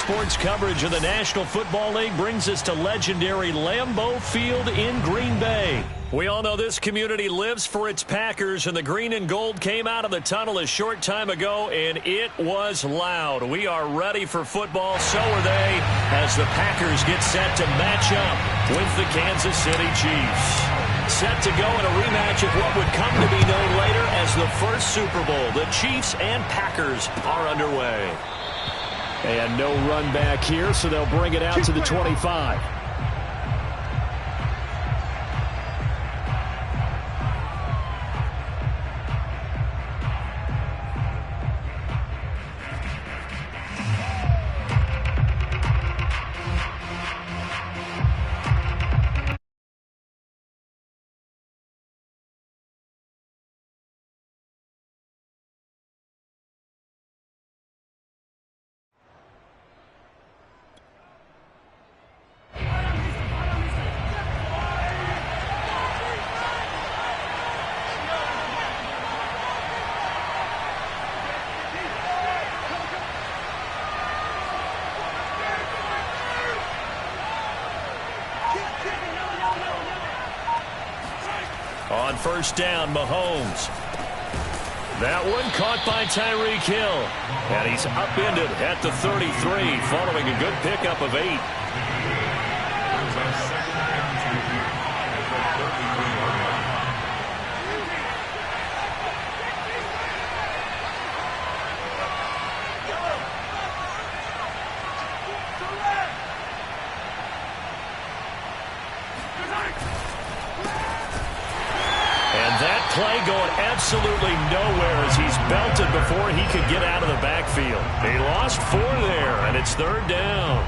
sports coverage of the National Football League brings us to legendary Lambeau Field in Green Bay. We all know this community lives for its Packers, and the green and gold came out of the tunnel a short time ago, and it was loud. We are ready for football, so are they, as the Packers get set to match up with the Kansas City Chiefs. Set to go in a rematch of what would come to be known later as the first Super Bowl. The Chiefs and Packers are underway. And no run back here, so they'll bring it out to the 25. On first down, Mahomes. That one caught by Tyreek Hill. And he's upended at the 33 following a good pickup of 8. Play going absolutely nowhere as he's belted before he could get out of the backfield. He lost 4 there, and it's third down.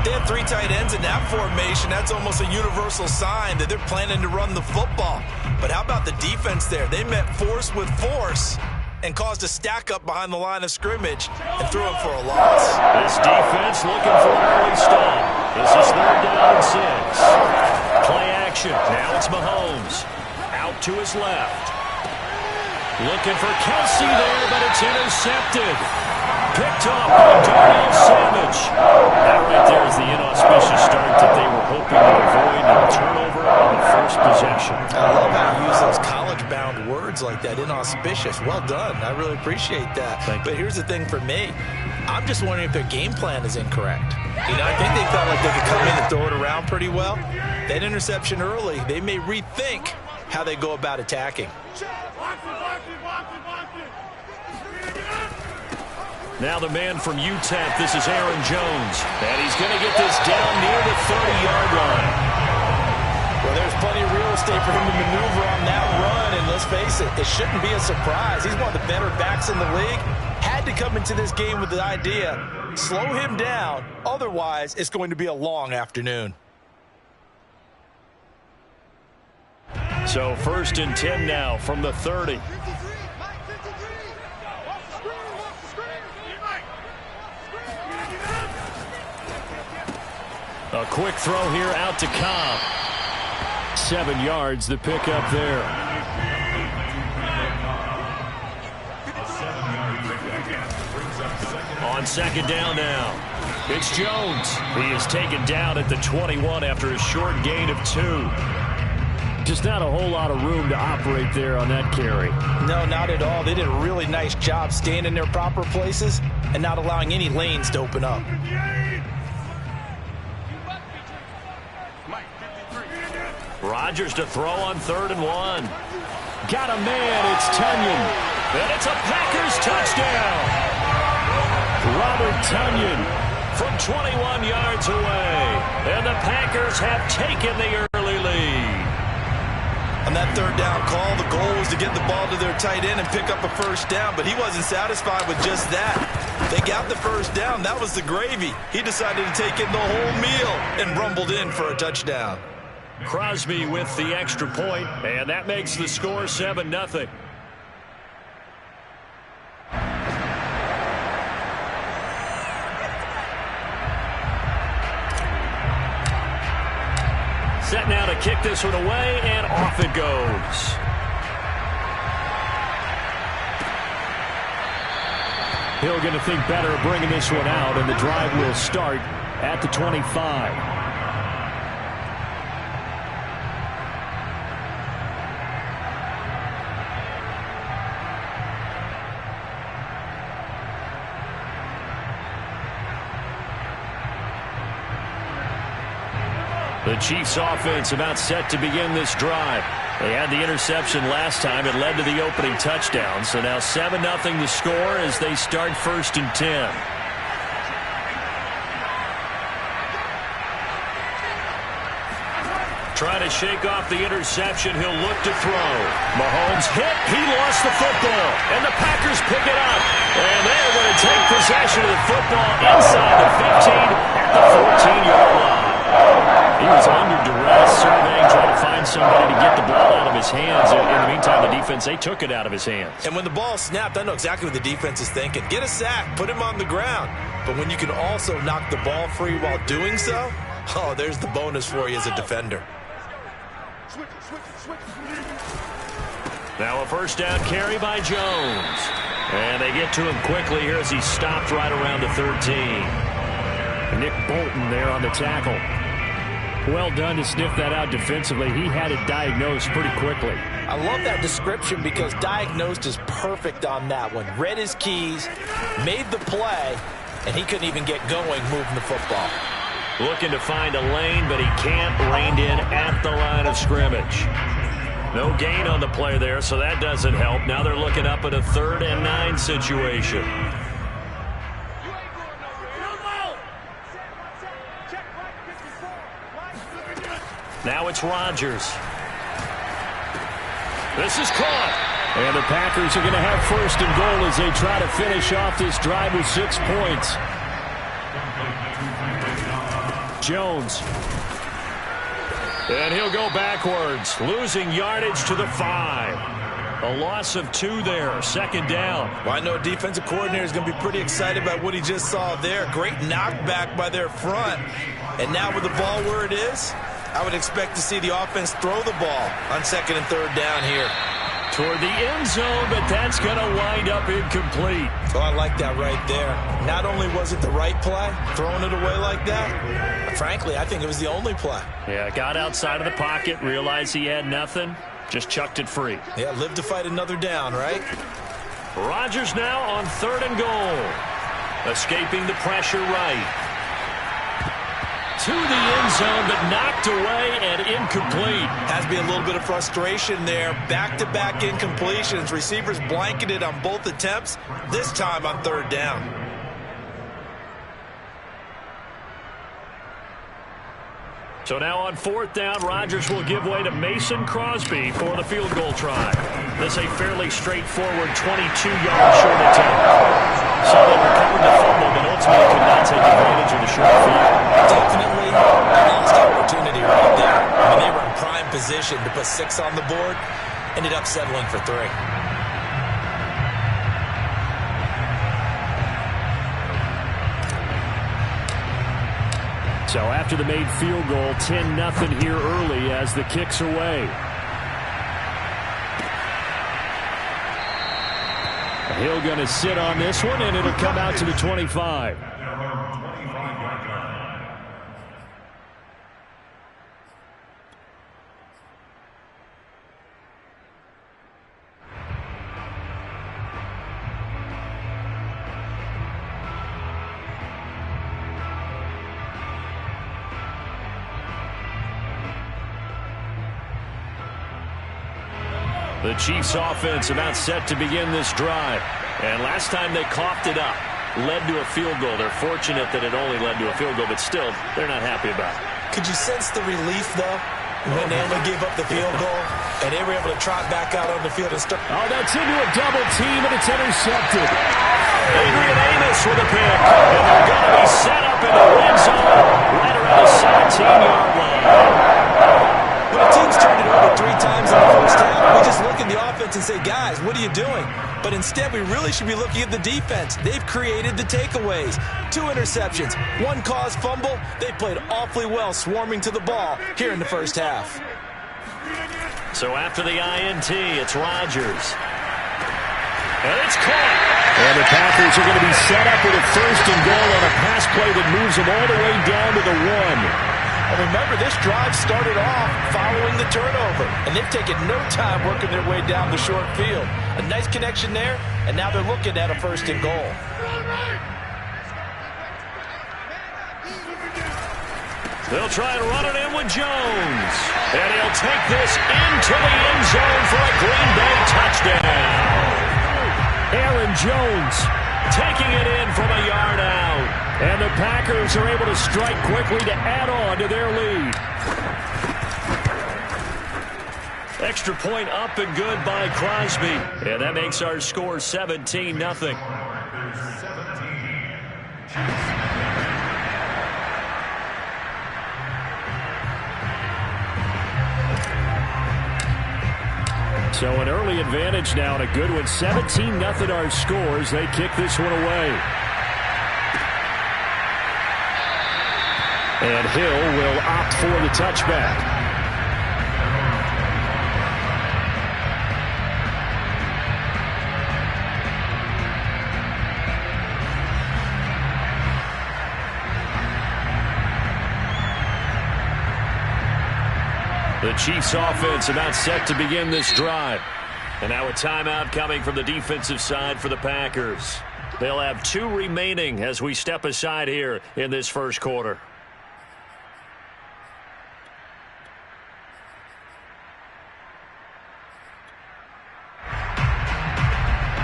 They have 3 tight ends in that formation. That's almost a universal sign that they're planning to run the football. But how about the defense there? They met force with force and caused a stack up behind the line of scrimmage and threw him for a loss. This defense looking for an early stop. This is third down and 6. Play action. Now it's Mahomes. Out to his left. Looking for Kelsey there, but it's intercepted. Picked off by Darnell Savage. That right there is the inauspicious start that they were hoping to avoid, and a turnover on the first possession. I love how you use those college-bound words like that, inauspicious. Well done. I really appreciate that. But here's the thing for me. I'm just wondering if their game plan is incorrect. You know, I think they felt like they could come in and throw it around pretty well. That interception early, they may rethink how they go about attacking. Now the man from UTEP, this is Aaron Jones. And he's going to get this down near the 30-yard line. Well, there's plenty of real estate for him to maneuver on that run. And let's face it, it shouldn't be a surprise. He's one of the better backs in the league. Had to come into this game with the idea, slow him down. Otherwise, it's going to be a long afternoon. So first and 10 now from the 30. A quick throw here out to Cobb. 7 yards, the pickup there. On second down now, it's Jones. He is taken down at the 21 after a short gain of 2. Just not a whole lot of room to operate there on that carry. No, not at all. They did a really nice job staying in their proper places and not allowing any lanes to open up. Rodgers to throw on 3rd and 1. Got a man, it's Tonyan. And it's a Packers touchdown. Robert Tonyan from 21 yards away. And the Packers have taken the early lead. On that 3rd down call, the goal was to get the ball to their tight end and pick up a first down, but he wasn't satisfied with just that. They got the first down. That was the gravy. He decided to take in the whole meal and rumbled in for a touchdown. Crosby with the extra point, and that makes the score 7-0. Set now to kick this one away, and off it goes. Hill going to think better of bringing this one out, and the drive will start at the 25. The Chiefs offense about set to begin this drive. They had the interception last time. It led to the opening touchdown. So now 7-0 the score as they start 1st and 10. Trying to shake off the interception. He'll look to throw. Mahomes hit. He lost the football. And the Packers pick it up. And they're going to take possession of the football inside the 15 at the 14-yard line. He was under duress, surveying, trying to find somebody to get the ball out of his hands. In the meantime, the defense, they took it out of his hands. And when the ball snapped, I know exactly what the defense is thinking. Get a sack, put him on the ground. But when you can also knock the ball free while doing so, oh, there's the bonus for you as a defender. Now a first down carry by Jones. And they get to him quickly here as he stopped right around the 13. Nick Bolton there on the tackle. Well done to sniff that out defensively. He had it diagnosed pretty quickly. I love that description because diagnosed is perfect on that one. Read his keys, made the play, and he couldn't even get going moving the football. Looking to find a lane, but he can't. Reined in at the line of scrimmage. No gain on the play there, so that doesn't help. Now they're looking up at a 3rd and 9 situation. Now it's Rodgers. This is caught. And the Packers are going to have 1st and goal as they try to finish off this drive with 6 points. Jones. And he'll go backwards, losing yardage to the 5. A loss of 2 there, 2nd down. Well, I know defensive coordinator is going to be pretty excited about what he just saw there. Great knockback by their front. And now with the ball where it is, I would expect to see the offense throw the ball on 2nd and 3rd down here. Toward the end zone, but that's going to wind up incomplete. Oh, I like that right there. Not only was it the right play, throwing it away like that, but frankly, I think it was the only play. Yeah, got outside of the pocket, realized he had nothing, just chucked it free. Yeah, live to fight another down, right? Rodgers now on 3rd and goal. Escaping the pressure right. To the end zone, but knocked away and incomplete. Has to be a little bit of frustration there. Back-to-back incompletions. Receivers blanketed on both attempts, this time on 3rd down. So now on 4th down, Rodgers will give way to Mason Crosby for the field goal try. This a fairly straightforward 22-yard short attempt. So they recovered the fumble, but ultimately could not take advantage of the short field. Definitely a lost opportunity right there. I mean, they were in prime position to put 6 on the board. Ended up settling for 3. So after the made field goal, 10-0 here early as the kick's away. Hill going to sit on this one, and it'll come out to the 25. The Chiefs offense about set to begin this drive. And last time they coughed it up, led to a field goal. They're fortunate that it only led to a field goal, but still, they're not happy about it. Could you sense the relief, though, when they only gave up the field goal and they were able to trot back out on the field and start? Oh, that's into a double team, and it's intercepted. Adrian Amos with a pick, and they're going to be set up in the red zone right around the 17-yard line. When a team's turned it over 3 times in the first half, we just look at the offense and say, guys, what are you doing? But instead, we really should be looking at the defense. They've created the takeaways. 2 interceptions, 1 caused fumble. They played awfully well swarming to the ball here in the first half. So after the INT, it's Rodgers. And it's caught. And And the Packers are going to be set up with a first and goal on a pass play that moves them all the way down to the 1. And remember, this drive started off following the turnover, and they've taken no time working their way down the short field. A nice connection there, and now they're looking at a first and goal. They'll try to run it in with Jones. And he'll take this into the end zone for a Green Bay touchdown. Aaron Jones taking it in from a yard out. And the Packers are able to strike quickly to add on to their lead. Extra point up and good by Crosby. And that makes our score 17-0. So an early advantage now, and a good one. 17-0 our scores. They kick this one away. And Hill will opt for the touchback. The Chiefs offense about set to begin this drive. And now a timeout coming from the defensive side for the Packers. They'll have 2 remaining as we step aside here in this first quarter.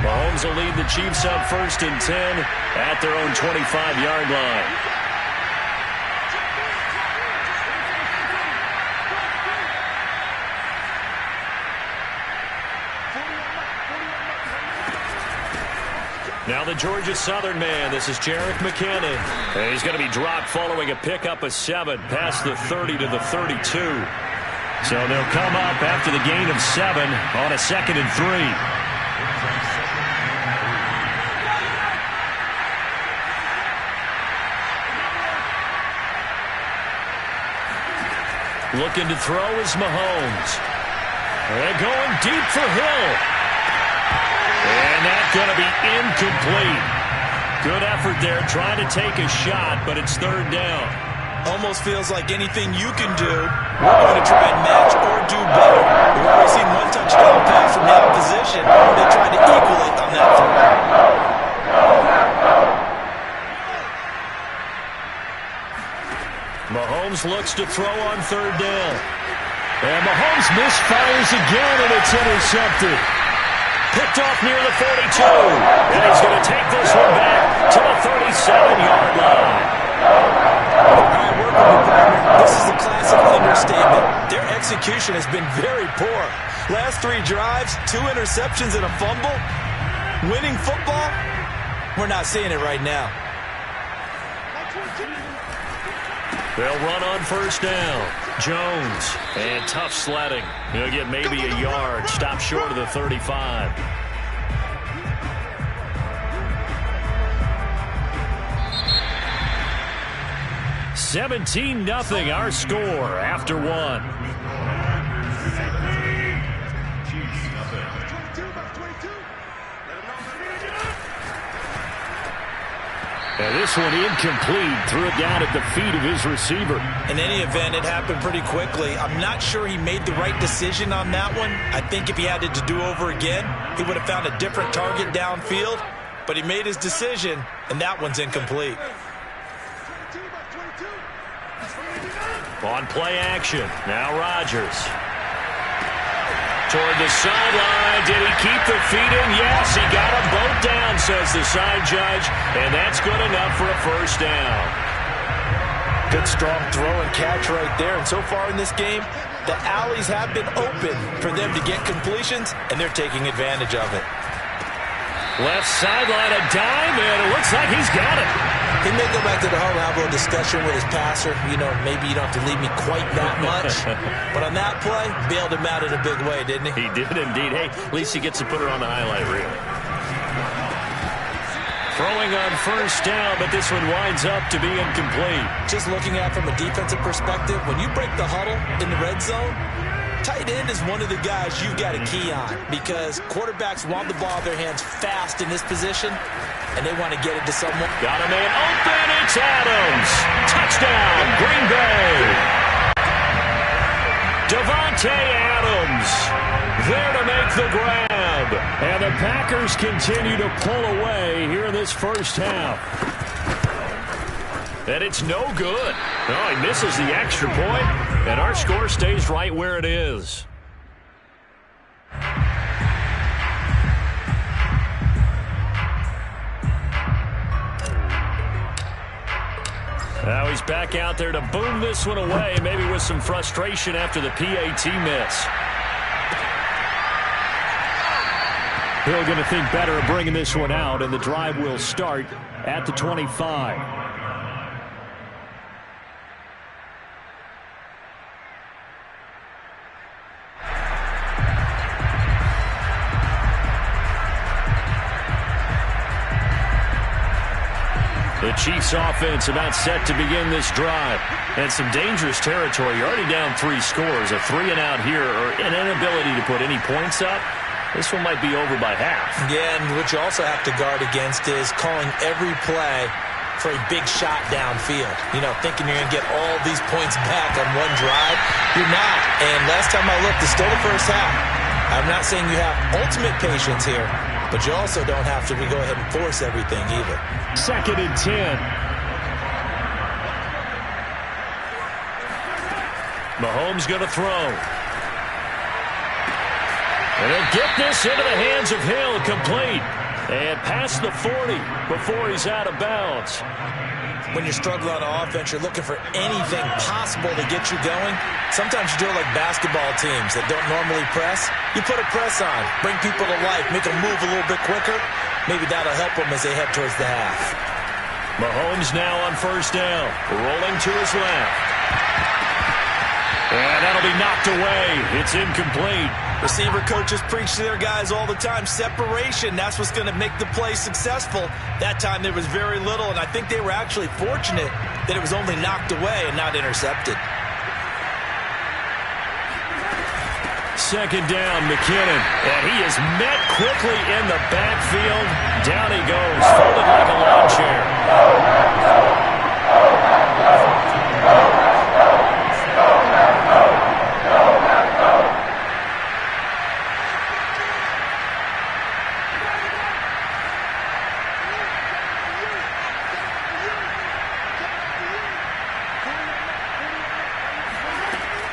Mahomes will lead the Chiefs up 1st and 10 at their own 25-yard line. Now the Georgia Southern man. This is Jerick McKinnon. And he's going to be dropped following a pickup of 7 past the 30 to the 32. So they'll come up after the gain of 7 on a 2nd and 3. Looking to throw is Mahomes. They're going deep for Hill. And that's going to be incomplete. Good effort there trying to take a shot, but it's 3rd down. Almost feels like anything you can do, we're going to try and match or do better. We've already seen 1 touchdown pass from that position. They tried to equal it on that throw. Mahomes looks to throw on 3rd down. And Mahomes misfires again, and it's intercepted. Picked off near the 42. And he's going to take this one back to the 37-yard line. This is a classic understatement. Their execution has been very poor. Last 3 drives, 2 interceptions and a fumble. Winning football? We're not seeing it right now. They'll run on 1st down. Jones, and tough sledding. He'll get maybe a yard. Stop short of the 35. $17-0 our score after 1. And this one incomplete. Threw it down at the feet of his receiver. In any event, it happened pretty quickly. I'm not sure he made the right decision on that one. I think if he had it to do over again, he would have found a different target downfield. But he made his decision, and that one's incomplete. On play action. Now Rodgers. Toward the sideline. Did he keep the feet in? Yes, he got them both down, says the side judge. And that's good enough for a 1st down. Good strong throw and catch right there. And so far in this game, the alleys have been open for them to get completions, and they're taking advantage of it. Left sideline, a dime, and it looks like he's got it. He may go back to the huddle and have a little discussion with his passer. You know, maybe you don't have to leave me quite that much. But on that play, bailed him out in a big way, didn't he? He did indeed. Hey, at least he gets to put it on the highlight reel. Throwing on 1st down, but this one winds up to be incomplete. Just looking at it from a defensive perspective, when you break the huddle in the red zone, Tight end is one of the guys you've got to key on because quarterbacks want the ball in their hands fast in this position, and they want to get it to someone. Got a man open. It's Adams. Touchdown, Green Bay. Davante Adams there to make the grab. And the Packers continue to pull away here in this first half. And it's no good. Oh, he misses the extra point, and our score stays right where it is. Now he's back out there to boom this one away, maybe with some frustration after the PAT miss. Hill going to think better of bringing this one out, and the drive will start at the 25. The Chiefs offense about set to begin this drive. And some dangerous territory. You're already down 3 scores. A 3-and-out here, or an inability to put any points up. This one might be over by half. Yeah, and what you also have to guard against is calling every play for a big shot downfield. You know, thinking you're going to get all these points back on one drive. You're not. And last time I looked, it's still the first half. I'm not saying you have ultimate patience here, but you also don't have to go ahead and force everything either. 2nd and 10. Mahomes going to throw. And he'll get this into the hands of Hill, complete. And past the 40 before he's out of bounds. When you're struggling on offense, you're looking for anything possible to get you going. Sometimes you do it like basketball teams that don't normally press. You put a press on, bring people to life, make them move a little bit quicker. Maybe that'll help them as they head towards the half. Mahomes now on first down, rolling to his left. And that'll be knocked away. It's incomplete. Receiver coaches preach to their guys all the time. Separation, that's what's going to make the play successful. That time there was very little, and I think they were actually fortunate that it was only knocked away and not intercepted. 2nd down, McKinnon. And he is met quickly in the backfield. Down he goes, folded like a lawn chair.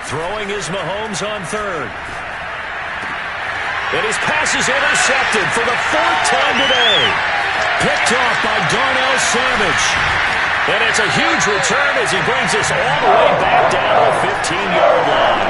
Throwing is Mahomes on 3rd. And his pass is intercepted for the 4th time today. Picked off by Darnell Savage. And it's a huge return as he brings us all the way back down to the 15-yard line.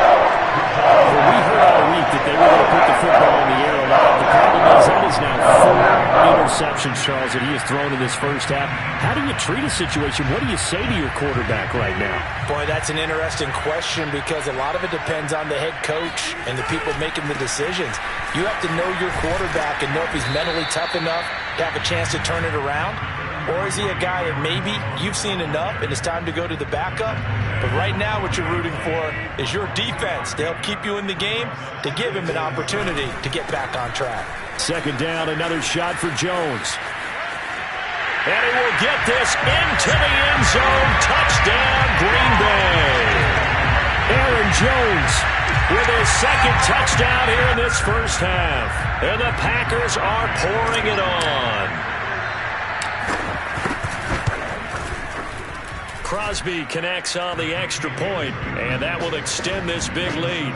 Well, we heard all week that they were going to put the football in the air a lot. The problem is that is now 4 interceptions, Charles, that he has thrown in this first half. How do you treat a situation? What do you say to your quarterback right now? Boy, that's an interesting question because a lot of it depends on the head coach and the people making the decisions. You have to know your quarterback and know if he's mentally tough enough to have a chance to turn it around. Or is he a guy that maybe you've seen enough and it's time to go to the backup? But right now what you're rooting for is your defense to help keep you in the game, to give him an opportunity to get back on track. 2nd down, another shot for Jones. And he will get this into the end zone. Touchdown, Green Bay. Aaron Jones with his 2nd touchdown here in this first half. And the Packers are pouring it on. Crosby connects on the extra point, and that will extend this big lead.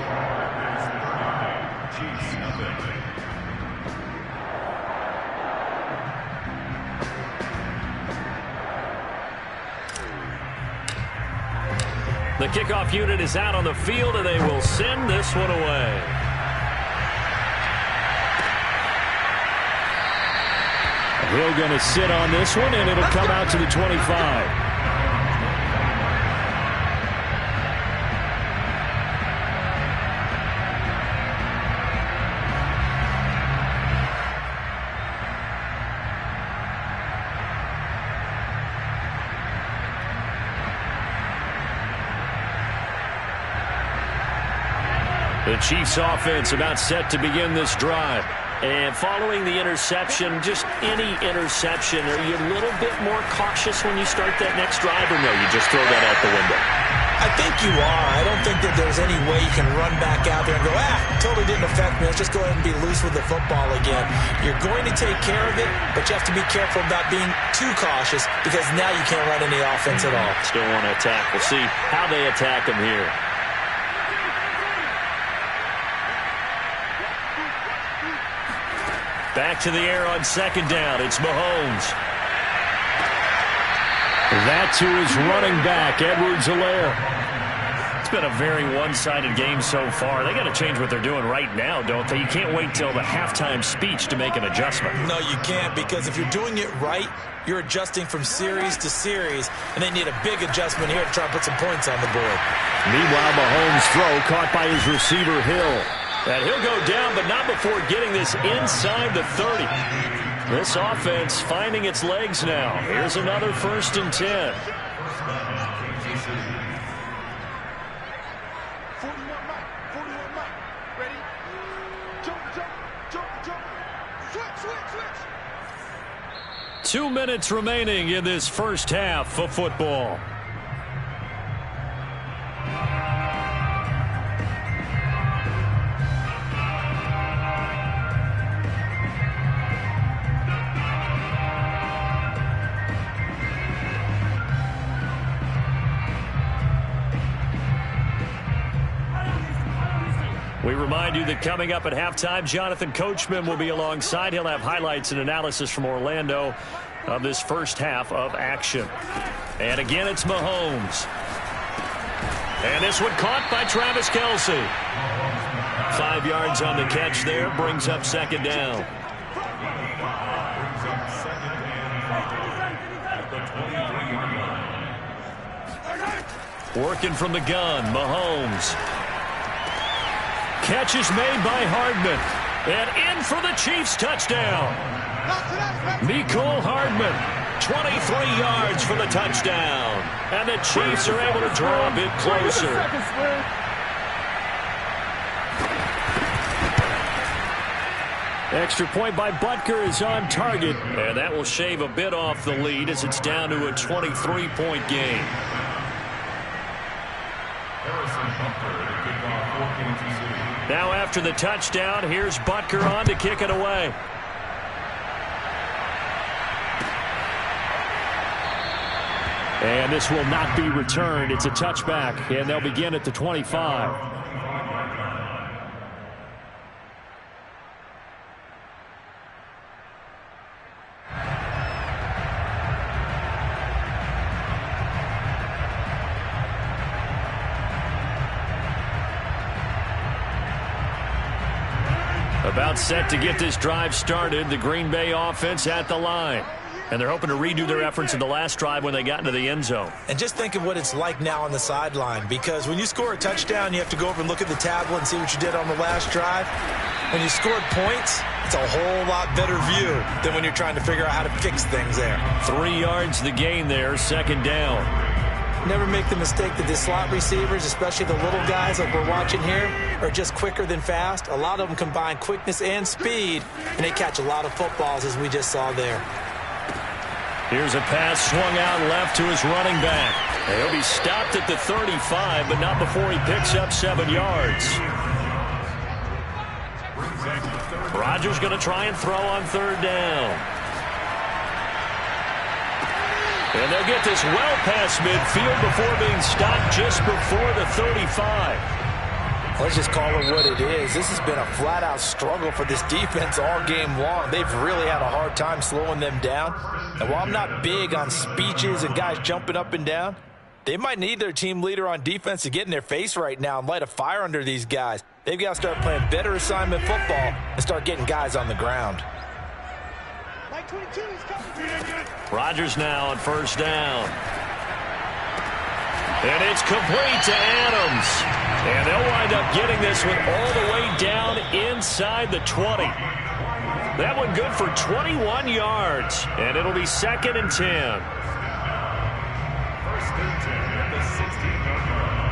The kickoff unit is out on the field, and they will send this one away. Hill going to sit on this one, and it'll come out to the 25. The Chiefs offense about set to begin this drive. And following the interception, just any interception, are you a little bit more cautious when you start that next drive, or no, you just throw that out the window? I think you are. I don't think that there's any way you can run back out there and go, totally didn't affect me. Let's just go ahead and be loose with the football again. You're going to take care of it, but you have to be careful about being too cautious because now you can't run any offense at all. Still want to attack. We'll see how they attack them here. Back to the air on second down. It's Mahomes. That to his running back, Edwards-Helaire. It's been a very one-sided game so far. They got to change what they're doing right now, don't they? You can't wait till the halftime speech to make an adjustment. No, you can't, because if you're doing it right, you're adjusting from series to series, and they need a big adjustment here to try and put some points on the board. Meanwhile, Mahomes' throw caught by his receiver, Hill. And he'll go down, but not before getting this inside the 30. This offense finding its legs now. Here's another 1st and 10. Ready? Jump. Switch. 2 minutes remaining in this first half of football. We remind you that coming up at halftime, Jonathan Coachman will be alongside. He'll have highlights and analysis from Orlando of this first half of action. And again, it's Mahomes. And this one caught by Travis Kelce. 5 yards on the catch there, brings up second down. Working from the gun, Mahomes. Catch is made by Hardman. And in for the Chiefs touchdown. Mecole Hardman, 23 yards for the touchdown. And the Chiefs are able to draw a bit closer. Extra point by Butker is on target. And that will shave a bit off the lead as it's down to a 23-point game. Now after the touchdown, here's Butker on to kick it away. And this will not be returned. It's a touchback, and they'll begin at the 25. About set to get this drive started. The Green Bay offense at the line. And they're hoping to redo their efforts in the last drive when they got into the end zone. And just think of what it's like now on the sideline, because when you score a touchdown, you have to go over and look at the tablet and see what you did on the last drive. When you scored points, it's a whole lot better view than when you're trying to figure out how to fix things there. 3 yards the gain there, second down. Never make the mistake that the slot receivers, especially the little guys like we're watching here, are just quicker than fast. A lot of them combine quickness and speed, and they catch a lot of footballs, as we just saw there. Here's a pass swung out left to his running back. He'll be stopped at the 35, but not before he picks up 7 yards. Rodgers going to try and throw on third down. And they'll get this well past midfield before being stopped just before the 35. Let's just call it what it is. This has been a flat-out struggle for this defense all game long. They've really had a hard time slowing them down. And while I'm not big on speeches and guys jumping up and down, they might need their team leader on defense to get in their face right now and light a fire under these guys. They've got to start playing better assignment football and start getting guys on the ground. Rodgers now on first down. And it's complete to Adams. And they'll wind up getting this one all the way down inside the 20. That one good for 21 yards. And it'll be 2nd and 10. First and 10 at the 16-yard line.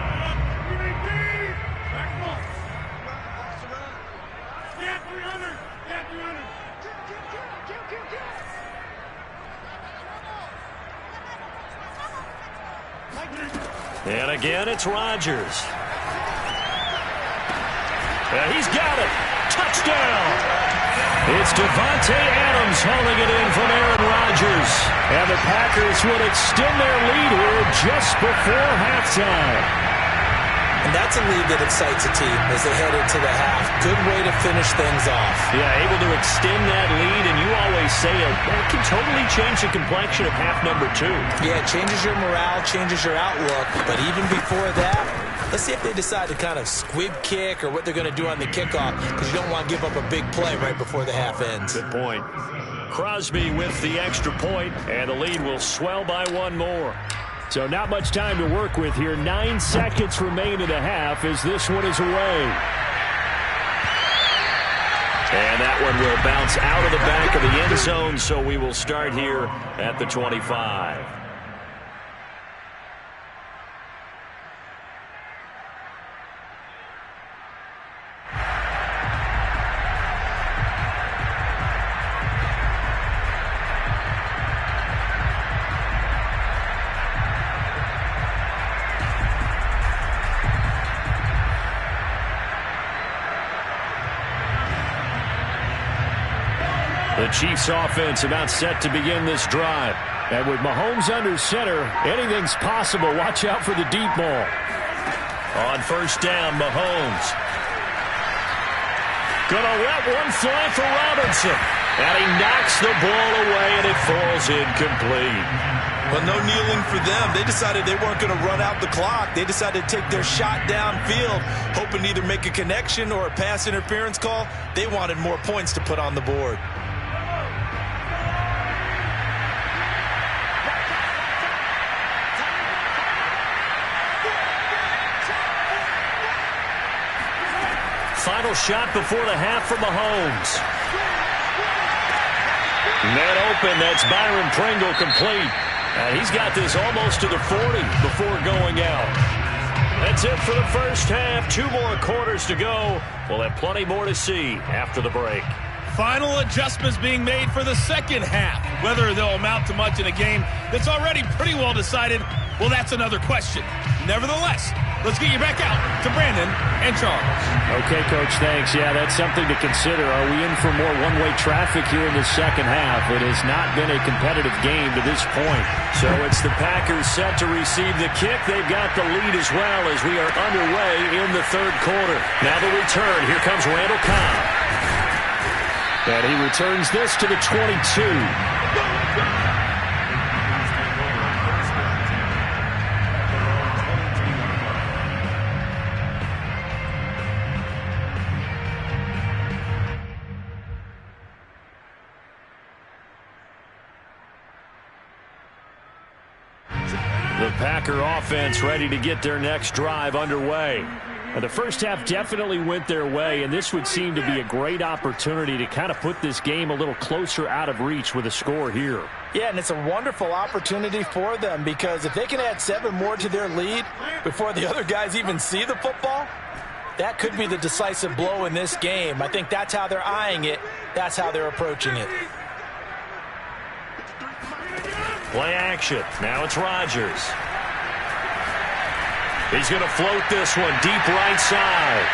And again, it's Rodgers. He's got it. Touchdown. It's Devontae Adams hauling it in from Aaron Rodgers. And the Packers would extend their lead here just before halftime. And that's a lead that excites a team as they head into the half. Good way to finish things off. Yeah, able to extend that lead, and you always say it can totally change the complexion of half number 2. Yeah, it changes your morale, changes your outlook. But even before that, let's see if they decide to kind of squib kick or what they're going to do on the kickoff, because you don't want to give up a big play right before the half ends. Good point. Crosby with the extra point, and the lead will swell by one more. So not much time to work with here. 9 seconds remain in the half as this one is away. And that one will bounce out of the back of the end zone, so we will start here at the 25. The Chiefs offense about set to begin this drive. And with Mahomes under center, anything's possible. Watch out for the deep ball. On first down, Mahomes. Gonna let one fly for Robinson. And he knocks the ball away, and it falls incomplete. Well, no kneeling for them. They decided they weren't going to run out the clock. They decided to take their shot downfield, hoping to either make a connection or a pass interference call. They wanted more points to put on the board. Final shot before the half for Mahomes. Net open, that's Byron Pringle complete. And he's got this almost to the 40 before going out. That's it for the first half. 2 more quarters to go. We'll have plenty more to see after the break. Final adjustments being made for the second half. Whether they'll amount to much in a game that's already pretty well decided, well, that's another question. Nevertheless, let's get you back out to Brandon and Charles. Okay, Coach, thanks. Yeah, that's something to consider. Are we in for more one-way traffic here in the second half? It has not been a competitive game to this point. So it's the Packers set to receive the kick. They've got the lead as well as we are underway in the third quarter. Now the return. Here comes Randall Cobb. And he returns this to the 22. The Packer offense ready to get their next drive underway. And the first half definitely went their way, and this would seem to be a great opportunity to kind of put this game a little closer out of reach with a score here. Yeah, and it's a wonderful opportunity for them, because if they can add 7 more to their lead before the other guys even see the football, that could be the decisive blow in this game. I think that's how they're eyeing it. That's how they're approaching it. Play action. Now it's Rodgers. He's going to float this one deep right side.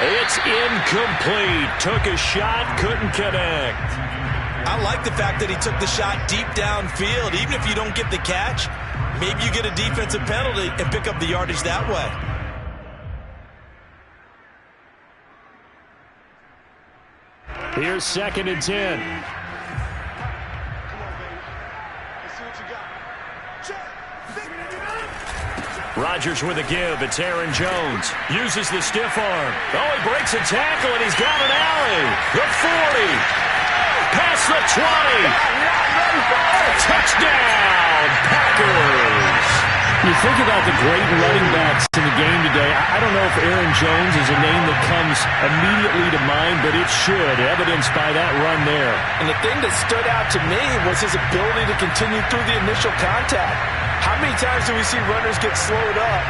It's incomplete. Took a shot, couldn't connect. I like the fact that he took the shot deep downfield. Even if you don't get the catch, maybe you get a defensive penalty and pick up the yardage that way. Here's 2nd and 10. Rodgers with a give. It's Aaron Jones. Uses the stiff arm. Oh, he breaks a tackle, and he's got an alley. The 40. Past the 20. Touchdown, Packers. You think about the great running backs in the game today. I don't know if Aaron Jones is a name that comes immediately to mind, but it should, evidenced by that run there. And the thing that stood out to me was his ability to continue through the initial contact. How many times do we see runners get slowed up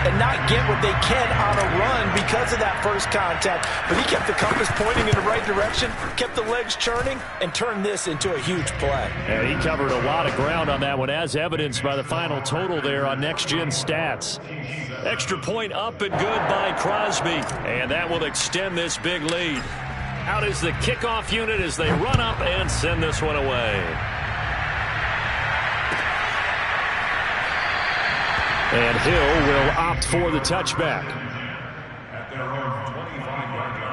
and not get what they can on a run because of that first contact. But he kept the compass pointing in the right direction, kept the legs churning, and turned this into a huge play. And he covered a lot of ground on that one, as evidenced by the final total there on Next Gen Stats. Extra point up and good by Crosby, and that will extend this big lead. Out is the kickoff unit as they run up and send this one away. And Hill will opt for the touchback. At their own 25-yard line.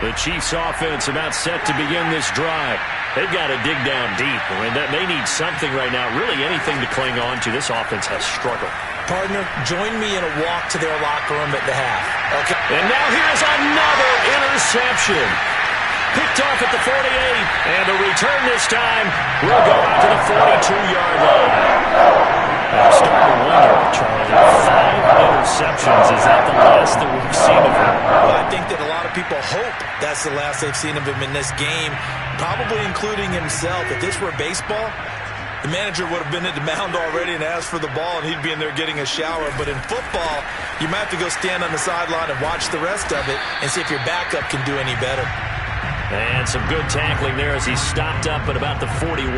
The Chiefs offense about set to begin this drive. They've got to dig down deep. I mean, they need something right now, really anything to cling on to. This offense has struggled. Partner, join me in a walk to their locker room at the half. Okay. And now here's another interception. Picked off at the 48, and the return this time will go out to the 42-yard line. I'm starting to wonder, Charlie, 5 interceptions. Is that the last that we've seen of him? Well, I think that a lot of people hope that's the last they've seen of him in this game, probably including himself. If this were baseball, the manager would have been at the mound already and asked for the ball, and he'd be in there getting a shower. But in football, you might have to go stand on the sideline and watch the rest of it and see if your backup can do any better. And some good tackling there as he stopped up at about the 41.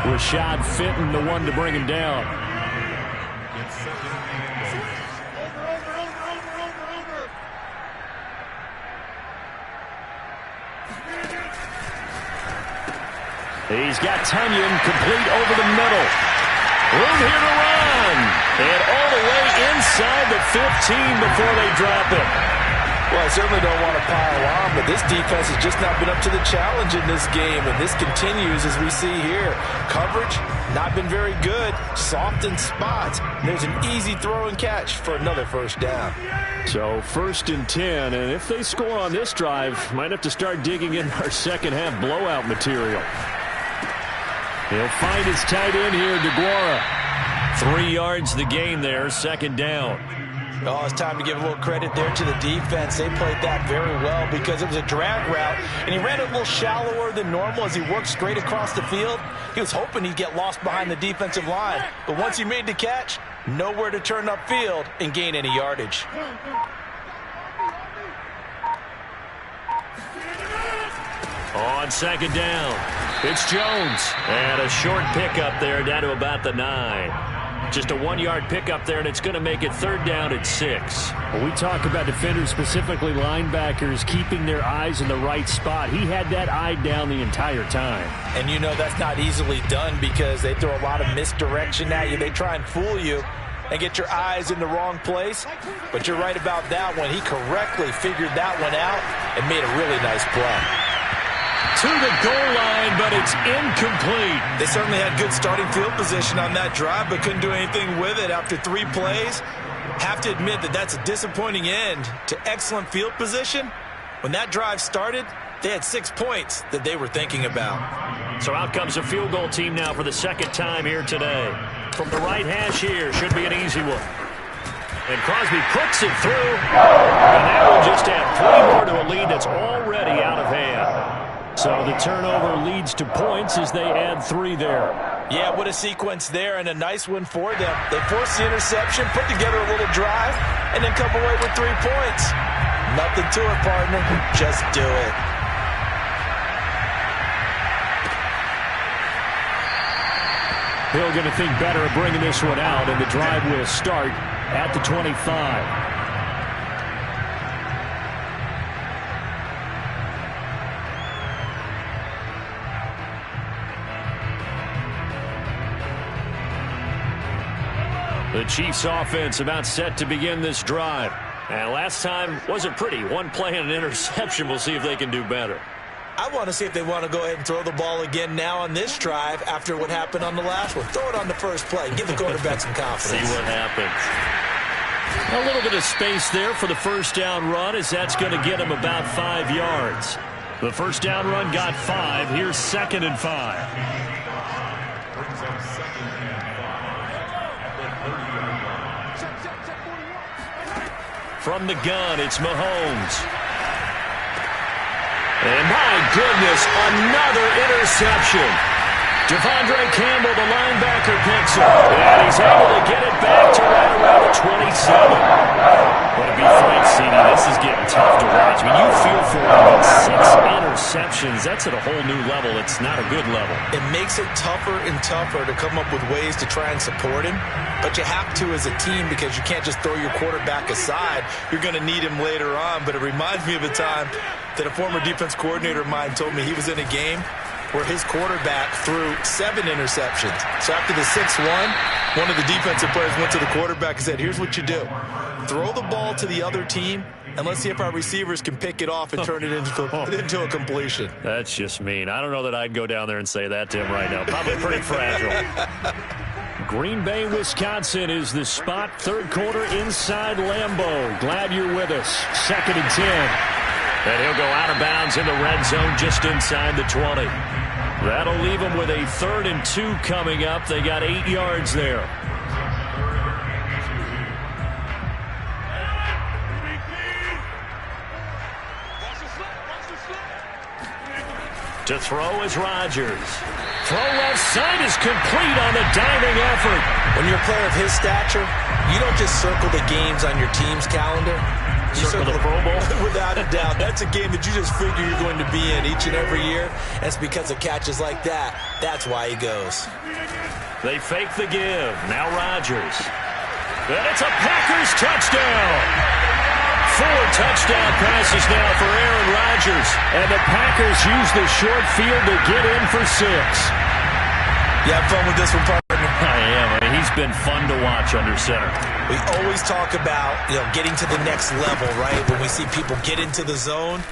Rashad Fenton, the one to bring him down. He's got Tunyon complete over the middle. Room here to run. And all the way inside the 15 before they drop it. Well, I certainly don't want to pile on, but this defense has just not been up to the challenge in this game, and this continues as we see here. Coverage, not been very good, soft in spots. There's an easy throw and catch for another first down. So 1st and 10, and if they score on this drive, might have to start digging in our second half blowout material. He'll find his tight end here, DeGuara. 3 yards the gain there, 2nd down. Oh, it's time to give a little credit there to the defense. They played that very well because it was a drag route, and he ran it a little shallower than normal as he worked straight across the field. He was hoping he'd get lost behind the defensive line, but once he made the catch, nowhere to turn upfield and gain any yardage. On 2nd down, it's Jones. And a short pickup there down to about the 9. Just a 1-yard pickup there, and it's going to make it 3rd down at 6. When we talk about defenders, specifically linebackers, keeping their eyes in the right spot, he had that eye down the entire time. And you know that's not easily done because they throw a lot of misdirection at you. They try and fool you and get your eyes in the wrong place. But you're right about that one. He correctly figured that one out and made a really nice play. To the goal line, but it's incomplete. They certainly had good starting field position on that drive, but couldn't do anything with it after 3 plays. Have to admit that that's a disappointing end to excellent field position. When that drive started, they had 6 points that they were thinking about. So out comes a field goal team now for the 2nd time here today. From the right hash here, should be an easy one. And Crosby puts it through, and that will just add 3 more to a lead that's already out of hand. So the turnover leads to points as they add 3 there. Yeah, what a sequence there, and a nice one for them. They force the interception, put together a little drive, and then come away with 3 points. Nothing to it, partner. Just do it. Hill going to think better of bringing this one out, and the drive will start at the 25. The Chiefs offense about set to begin this drive. And last time wasn't pretty. 1 play and an interception. We'll see if they can do better. I want to see if they want to go ahead and throw the ball again now on this drive after what happened on the last one. Throw it on the first play. Give the quarterback some confidence. See what happens. A little bit of space there for the first down run as that's going to get him about 5 yards. The first down run got 5. Here's 2nd and 5. From the gun, it's Mahomes. And my goodness, another interception. Devondre Campbell, the linebacker, picks it. And he's able to get it back to right around the 27. But to be frank, CD, this is getting tough to watch. I mean, you feel for him with 6 interceptions. That's at a whole new level. It's not a good level. It makes it tougher and tougher to come up with ways to try and support him. But you have to as a team because you can't just throw your quarterback aside. You're going to need him later on. But it reminds me of a time that a former defense coordinator of mine told me he was in a game where his quarterback threw 7 interceptions. So after the 6-1, one of the defensive players went to the quarterback and said, here's what you do. Throw the ball to the other team, and let's see if our receivers can pick it off and turn it into a completion. That's just mean. I don't know that I'd go down there and say that to him right now. Probably pretty fragile. Green Bay, Wisconsin is the spot. Third quarter inside Lambeau. Glad you're with us. 2nd and 10. And he'll go out of bounds in the red zone just inside the 20. That'll leave him with a 3rd and 2 coming up. They got 8 yards there. To throw is Rodgers. Throw left side is complete on the diving effort. When you're a player of his stature, you don't just circle the games on your team's calendar. You circle the Pro Bowl? Without a doubt. That's a game that you just figure you're going to be in each and every year. And it's because of catches like that. That's why he goes. They fake the give. Now Rodgers. And it's a Packers touchdown. 4 touchdown passes now for Aaron Rodgers. And the Packers use the short field to get in for 6. You have fun with this one, partner? I am. I mean, he's been fun to watch under center. We always talk about, getting to the next level, right? When we see people get into the zone,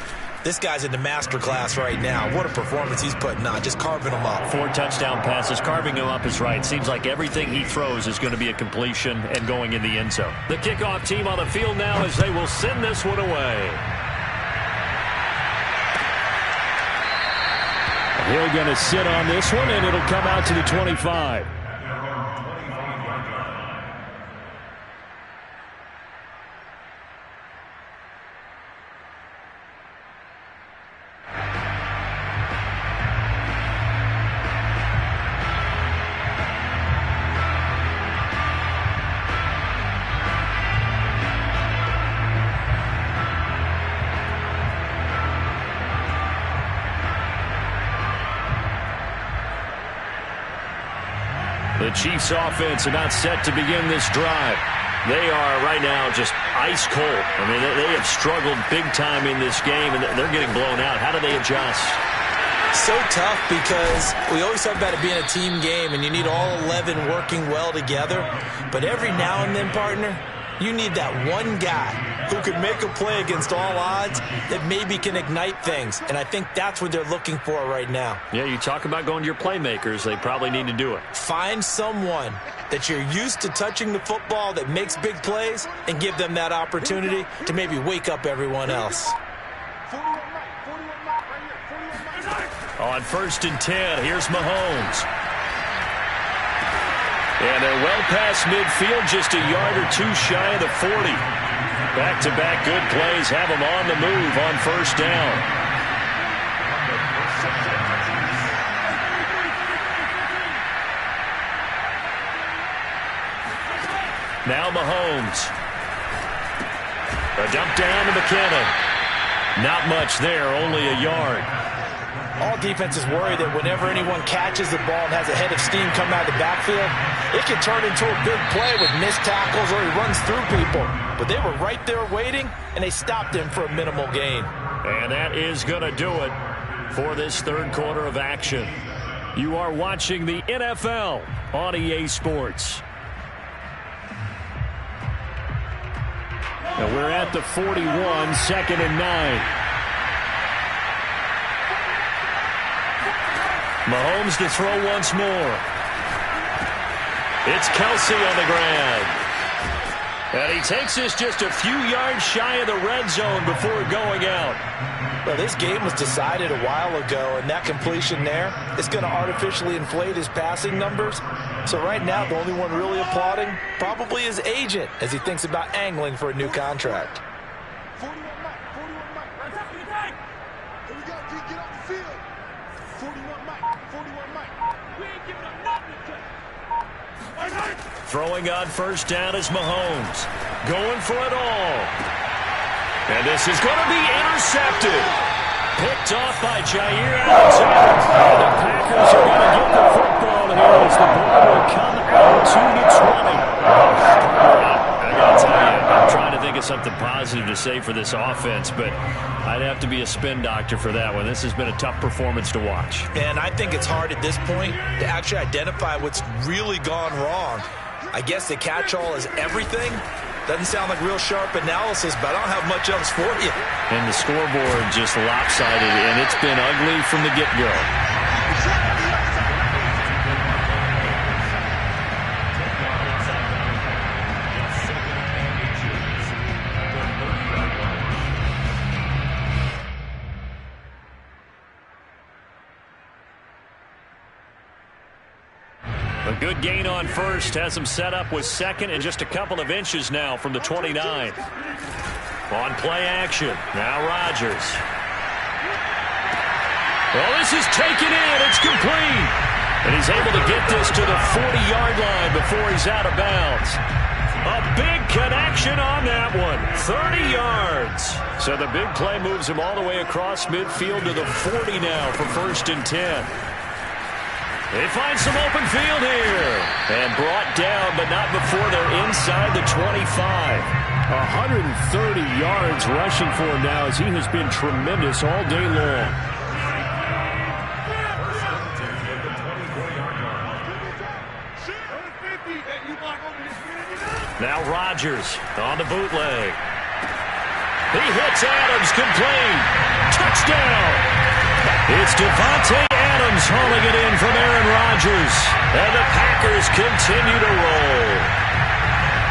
this guy's in the master class right now. What a performance he's putting on, just carving them up. 4 touchdown passes. Carving him up is right. Seems like everything he throws is going to be a completion and going in the end zone. The kickoff team on the field now as they will send this one away. He'll going to sit on this one, and it'll come out to the 25. The Chiefs offense are not set to begin this drive. They are right now just ice cold. I mean, they have struggled big time in this game, and they're getting blown out. How do they adjust? So tough because we always talk about it being a team game, and you need all 11 working well together. But every now and then, partner, you need that one guy who can make a play against all odds that maybe can ignite things. And I think that's what they're looking for right now. Yeah, you talk about going to your playmakers. They probably need to do it. Find someone that you're used to touching the football that makes big plays and give them that opportunity to maybe wake up everyone else. On 1st and 10, here's Mahomes. And they're well past midfield, just a yard or 2 shy of the 40. Back-to-back good plays have them on the move on 1st down. Now Mahomes. A dump down to McKinnon. Not much there, only a yard. All defenses worry that whenever anyone catches the ball and has a head of steam coming out of the backfield, it can turn into a big play with missed tackles or he runs through people. But they were right there waiting, and they stopped him for a minimal gain. And that is going to do it for this 3rd quarter of action. You are watching the NFL on EA Sports. And we're at the 41, 2nd and 9. Mahomes to throw once more. It's Kelsey on the ground. And he takes this just a few yards shy of the red zone before going out. Well, this game was decided a while ago, and that completion there is going to artificially inflate his passing numbers. So right now, the only one really applauding probably his agent as he thinks about angling for a new contract. 41 Mike. 41 Mike. Here we go. Get off the field. 41 Mike. 41 Mike. We ain't giving up nothing to you. Throwing on first down is Mahomes. Going for it all. And this is going to be intercepted. Picked off by Jair Alexander. And the Packers are going to get the football here as the ball will come out to the 20. I got to tell you, I'm trying to think of something positive to say for this offense, but I'd have to be a spin doctor for that one. This has been a tough performance to watch. And I think it's hard at this point to actually identify what's really gone wrong. I guess the catch-all is everything. Doesn't sound like real sharp analysis, but I don't have much else for you. And the scoreboard just lopsided, and it's been ugly from the get-go. A good gain on first has him set up with second and just a couple of inches now from the 29. On play action. Now Rodgers. Well, this is taken in. It's complete. And he's able to get this to the 40-yard line before he's out of bounds. A big connection on that one. 30 yards. So the big play moves him all the way across midfield to the 40 now for 1st and 10. They find some open field here. And brought down, but not before they're inside the 25. 130 yards rushing for him now as he has been tremendous all day long. Now Rodgers on the bootleg. He hits Adams, complete. Touchdown. It's Devontae Adams hauling it in from Aaron Rodgers. And the Packers continue to roll.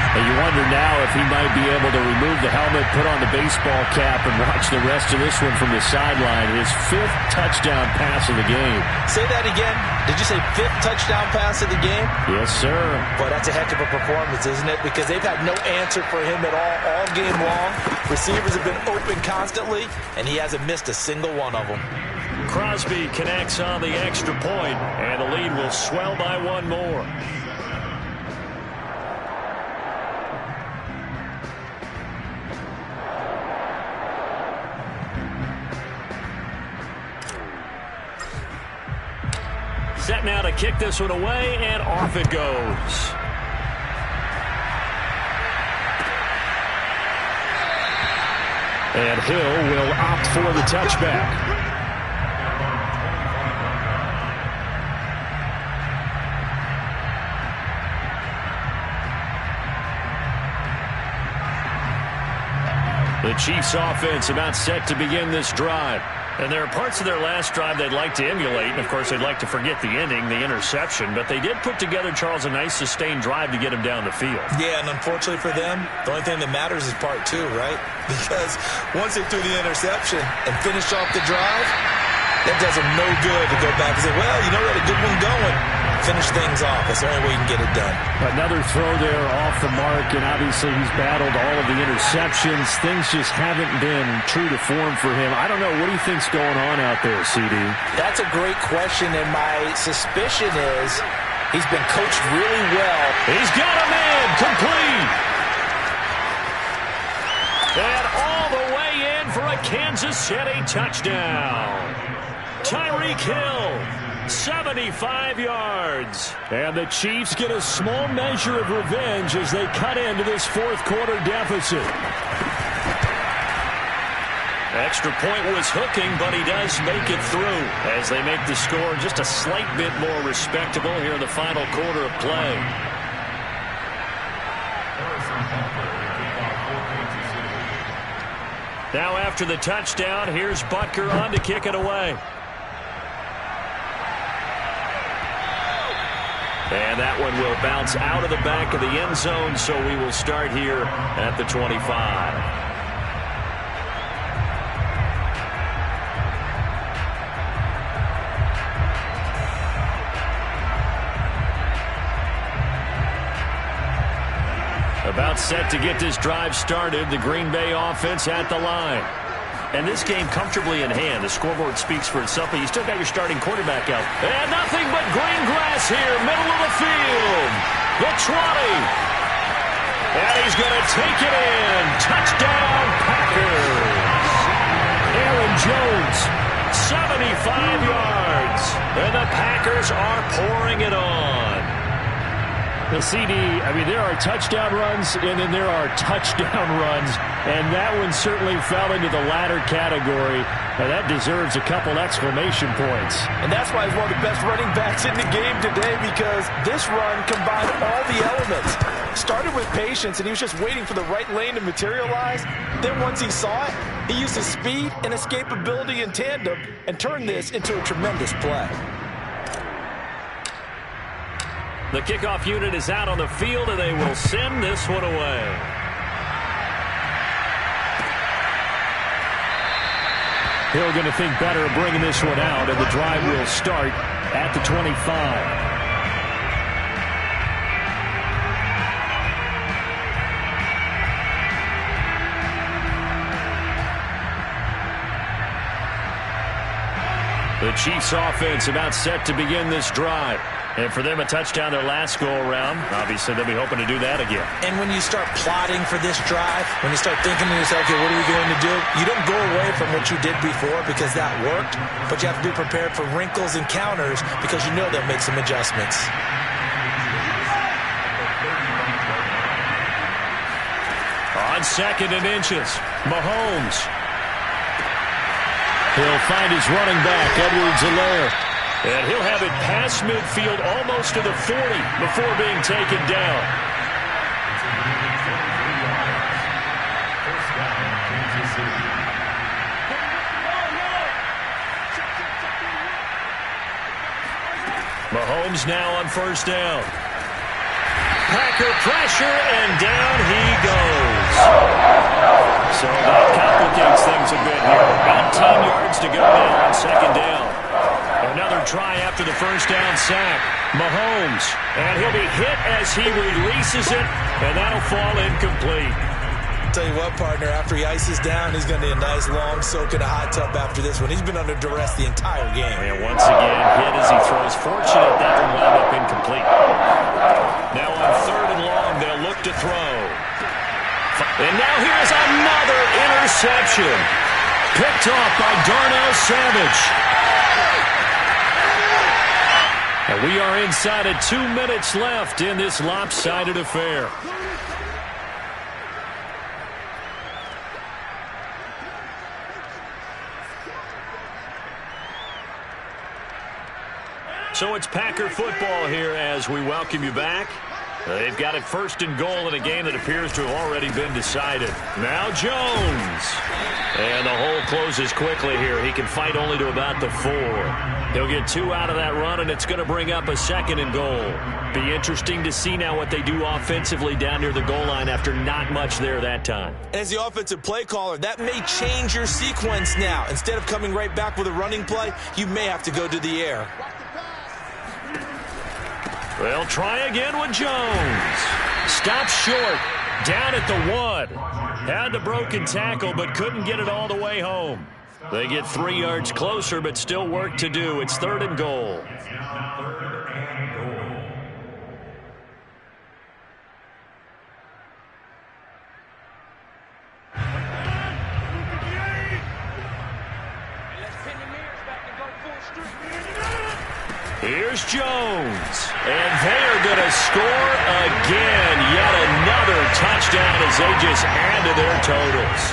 And you wonder now if he might be able to remove the helmet, put on the baseball cap, and watch the rest of this one from the sideline. His 5th touchdown pass of the game. Say that again. Did you say 5th touchdown pass of the game? Yes, sir. Boy, that's a heck of a performance, isn't it? Because they've had no answer for him at all game long. Receivers have been open constantly, and he hasn't missed a single one of them. Crosby connects on the extra point, and the lead will swell by one more. Set now to kick this one away, and off it goes. And Hill will opt for the touchback. The Chiefs offense about set to begin this drive. And there are parts of their last drive they'd like to emulate. And, of course, they'd like to forget the ending, the interception. But they did put together, Charles, a nice sustained drive to get him down the field. Yeah, and unfortunately for them, the only thing that matters is part 2, right? Because once they threw the interception and finished off the drive, that does them no good to go back and say, well, you know, we had a good one going. Finish things off. That's the only way you can get it done. Another throw there off the mark, and obviously he's battled all of the interceptions. Things just haven't been true to form for him. I don't know. What do you think's going on out there, CD? That's a great question, and my suspicion is he's been coached really well. He's got a man complete. And all the way in for a Kansas City touchdown. Tyreek Hill. 75 yards. And the Chiefs get a small measure of revenge as they cut into this 4th quarter deficit. Extra point was hooking, but he does make it through as they make the score just a slight bit more respectable here in the final quarter of play. Now after the touchdown, here's Butker on to kick it away. And that one will bounce out of the back of the end zone, so we will start here at the 25. About set to get this drive started. The Green Bay offense at the line. And this game comfortably in hand. The scoreboard speaks for itself, but you still got your starting quarterback out. And nothing but green grass here, middle of the field. The 20. And he's going to take it in. Touchdown, Packers. Aaron Jones, 75 yards. And the Packers are pouring it on. The CD, I mean, there are touchdown runs, and then there are touchdown runs, and that one certainly fell into the latter category, and that deserves a couple exclamation points. And that's why he's one of the best running backs in the game today, because this run combined all the elements. Started with patience, and he was just waiting for the right lane to materialize. Then once he saw it, he used his speed and escapability in tandem and turned this into a tremendous play. The kickoff unit is out on the field, and they will send this one away. Hill going to think better of bringing this one out, and the drive will start at the 25. The Chiefs offense about set to begin this drive. And for them, a touchdown their last go-around. Obviously, they'll be hoping to do that again. And when you start plotting for this drive, when you start thinking to yourself, okay, what are we going to do? You don't go away from what you did before because that worked, but you have to be prepared for wrinkles and counters because you know they'll make some adjustments. On 2nd and inches, Mahomes. He'll find his running back, Edwards-Helaire. And he'll have it past midfield almost to the 40 before being taken down. Mahomes now on 1st down. Packer pressure, and down he goes. So that complicates things a bit here. 18 yards to go now on 2nd down. Another try after the 1st down sack. Mahomes, and he'll be hit as he releases it, and that'll fall incomplete. Tell you what, partner, after he ices down, he's going to need a nice long soak in a hot tub after this one. He's been under duress the entire game. And once again, hit as he throws. Fortunate that one wound up incomplete. Now on 3rd and long, they'll look to throw. And now here's another interception. Picked off by Darnell Savage. And we are inside of 2 minutes left in this lopsided affair. So it's Packer football here as we welcome you back. They've got it 1st and goal in a game that appears to have already been decided. Now Jones. And the hole closes quickly here. He can fight only to about the 4. He'll get 2 out of that run, and it's going to bring up a 2nd and goal. Be interesting to see now what they do offensively down near the goal line after not much there that time. As the offensive play caller, that may change your sequence now. Instead of coming right back with a running play, you may have to go to the air. They'll try again with Jones. Stops short. Down at the 1. Had the broken tackle, but couldn't get it all the way home. They get 3 yards closer, but still work to do. It's 3rd and goal. Here's Jones, and they are going to score again. Yet another touchdown as they just add to their totals.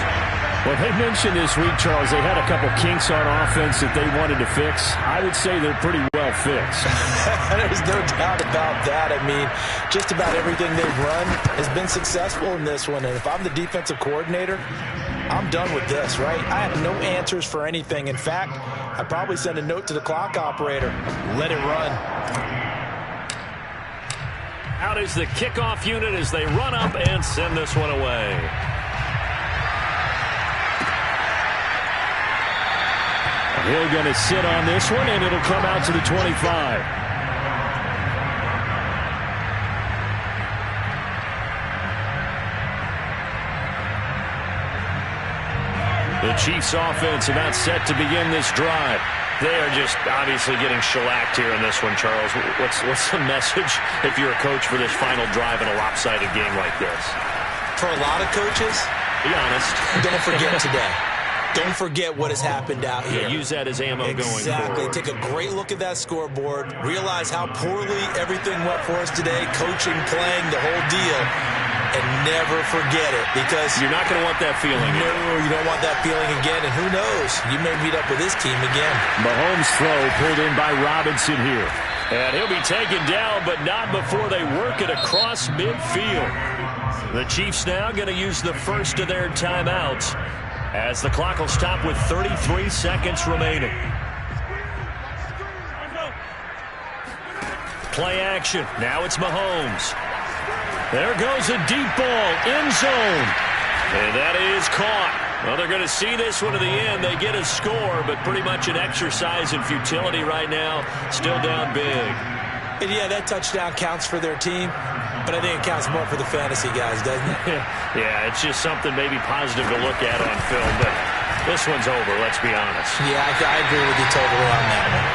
Well, they mentioned this week, Charles, they had a couple kinks on offense that they wanted to fix. I would say they're pretty well fixed. There's no doubt about that. I mean, just about everything they've run has been successful in this one. And if I'm the defensive coordinator, I'm done with this, right? I have no answers for anything. In fact, I'd probably send a note to the clock operator. Let it run. Out is the kickoff unit as they run up and send this one away. Hill going to sit on this one, and it'll come out to the 25. The Chiefs offense about set to begin this drive. They are just obviously getting shellacked here in this one, Charles. What's the message if you're a coach for this final drive in a lopsided game like this? For a lot of coaches, be honest. Don't forget today. Don't forget what has happened out here. Yeah, use that as ammo going forward. Exactly. Take a great look at that scoreboard. Realize how poorly everything went for us today. Coaching, playing, the whole deal. And never forget it, because you're not going to want that feeling. No, you don't want that feeling again. And who knows? You may meet up with this team again. Mahomes' throw pulled in by Robinson here. And he'll be taken down, but not before they work it across midfield. The Chiefs now going to use the first of their timeouts as the clock will stop with 33 seconds remaining. Play action. Now it's Mahomes. There goes a deep ball, end zone. And that is caught. Well, they're going to see this one to the end. They get a score, but pretty much an exercise in futility right now. Still down big. And yeah, that touchdown counts for their team, but I think it counts more for the fantasy guys, doesn't it? Yeah, it's just something maybe positive to look at on film, but this one's over, let's be honest. Yeah, I agree with you totally on that one.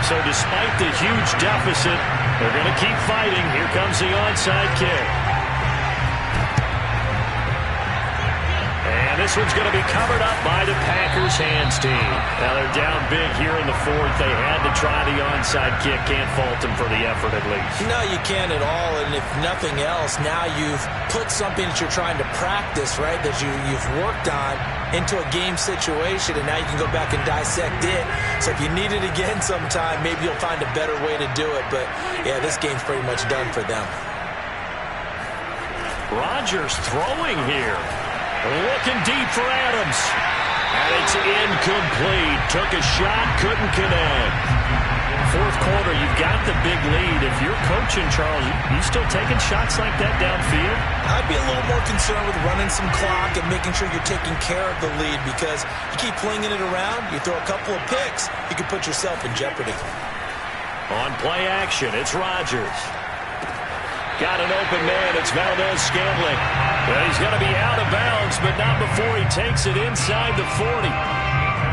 So despite the huge deficit, they're going to keep fighting. Here comes the onside kick. And this one's going to be covered up by the Packers hands team. Now they're down big here in the fourth. They had to try the onside kick. Can't fault them for the effort at least. No, you can't at all. And if nothing else, now you've put something that you're trying to practice, right, that you've worked on into a game situation, and now you can go back and dissect it. So if you need it again sometime, maybe you'll find a better way to do it. But, yeah, this game's pretty much done for them. Rodgers throwing here. Looking deep for Adams. And it's incomplete. Took a shot, couldn't connect. Fourth quarter, you've got the big lead. If you're coaching, Charles, you still taking shots like that downfield? I'd be a little more concerned with running some clock and making sure you're taking care of the lead, because you keep flinging it around, you throw a couple of picks, you can put yourself in jeopardy. On play action, it's Rodgers. Got an open man. It's Valdez-Scantling. Well, he's going to be out of bounds, but not before he takes it inside the 40.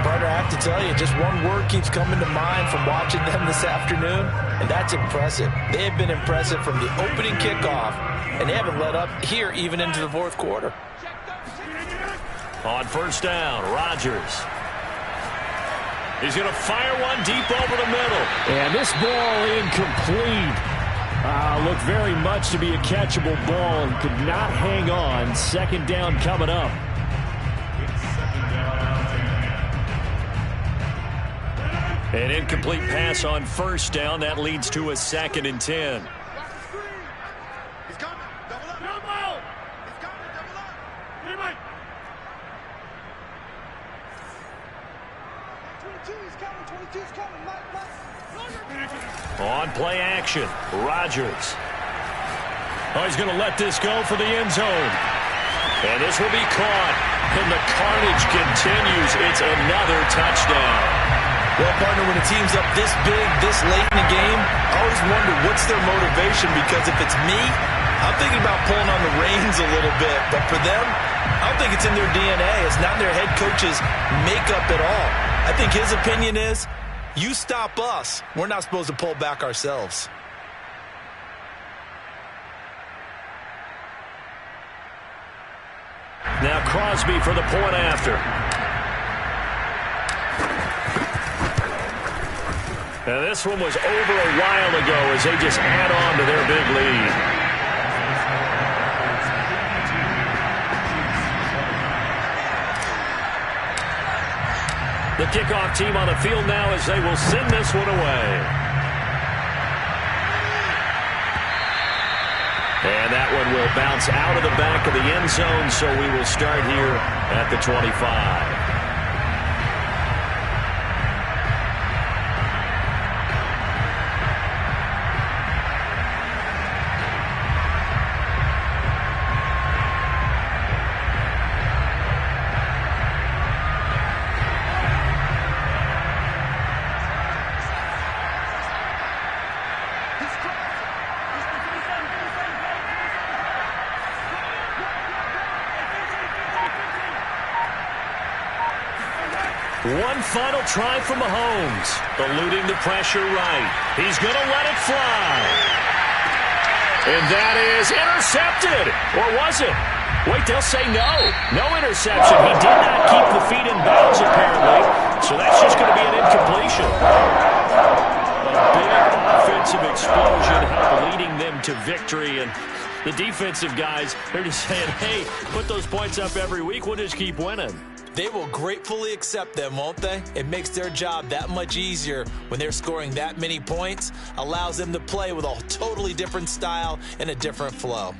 Partner, I have to tell you, just one word keeps coming to mind from watching them this afternoon, and that's impressive. They have been impressive from the opening kickoff, and they haven't let up here even into the fourth quarter. On first down, Rodgers. He's going to fire one deep over the middle. And this ball incomplete. Looked very much to be a catchable ball and could not hang on. Second down coming up. An incomplete pass on first down. That leads to a 2nd and 10. He's coming. Double up. He's coming. Double up. 22's coming. 22's coming. Mike. On play action, Rodgers. Oh, he's going to let this go for the end zone. And this will be caught. And the carnage continues. It's another touchdown. Well, partner, when a team's up this big, this late in the game, I always wonder what's their motivation, because if it's me, I'm thinking about pulling on the reins a little bit. But for them, I don't think it's in their DNA. It's not in their head coach's makeup at all. I think his opinion is, you stop us, we're not supposed to pull back ourselves. Now Crosby for the point after. Now this one was over a while ago as they just add on to their big lead. The kickoff team on the field now as they will send this one away. And that one will bounce out of the back of the end zone, so we will start here at the 25. One final try from Mahomes. Eluding the pressure right. He's going to let it fly. And that is intercepted. Or was it? Wait, they'll say no. No interception. He did not keep the feet in bounds, apparently. So that's just going to be an incompletion. A big offensive explosion helped leading them to victory. And the defensive guys, they're just saying, hey, put those points up every week. We'll just keep winning. They will gratefully accept them, won't they? It makes their job that much easier when they're scoring that many points. Allows them to play with a totally different style and a different flow.